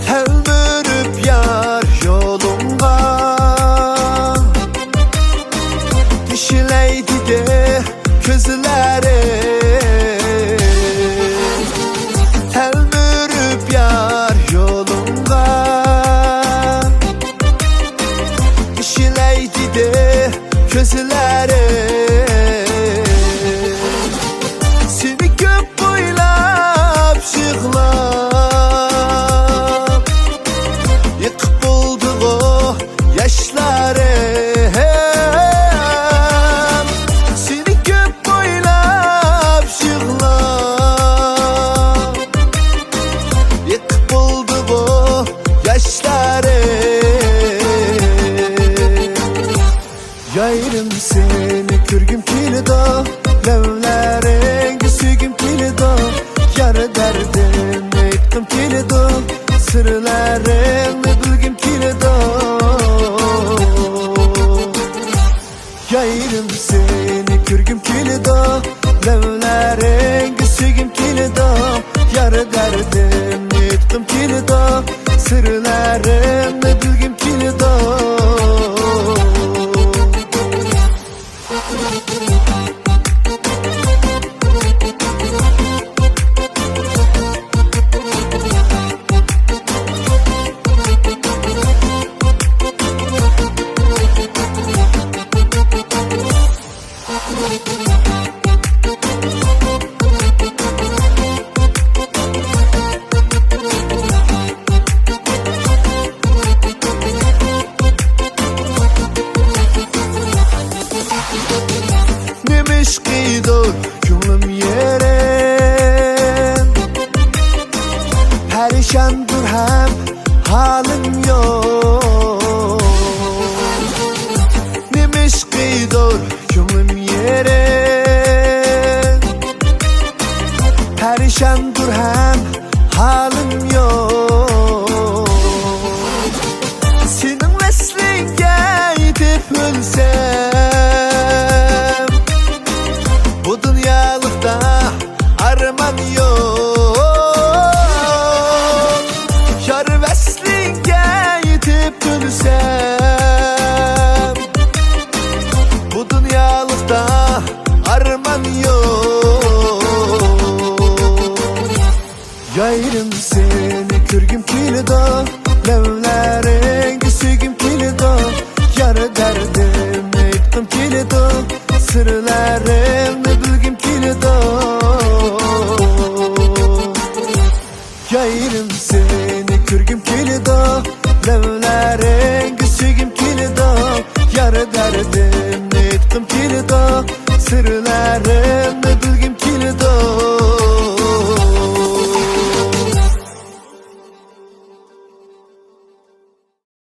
Telbürüp yar yolunga dişileydi de közleri. Telbürüp yar yolunga dişileydi de közleri. Seni köp boylap şıklap yıkıp buldu o yaşları. Seni köp boylap şıklap yıkıp buldu o yaşları. Yayrım seni kürgüm kilida, levlerin sügüm kilida. Yar derdim ettim kilida, sırlarını bilgim kilida. Yayrım seni kürgüm kilida, levlerin sügüm kilida. Yar derdim ettim kilida, sırlarını bilgim kilida. Demiş ki dur gönlüm yerim, perişandır hem halim yok. Demiş ki dur gönlüm yerim, perişandır hem halim yok. Senin veslinge gidip ölsem bu dünyalıkta arman yok. Yar veslinge gidip ölsem bu dünyalıkta arman yok. Yayrım seni kürgüm kilida, levlerin sügüm kilida. Yar derdim ettim kilida, sırları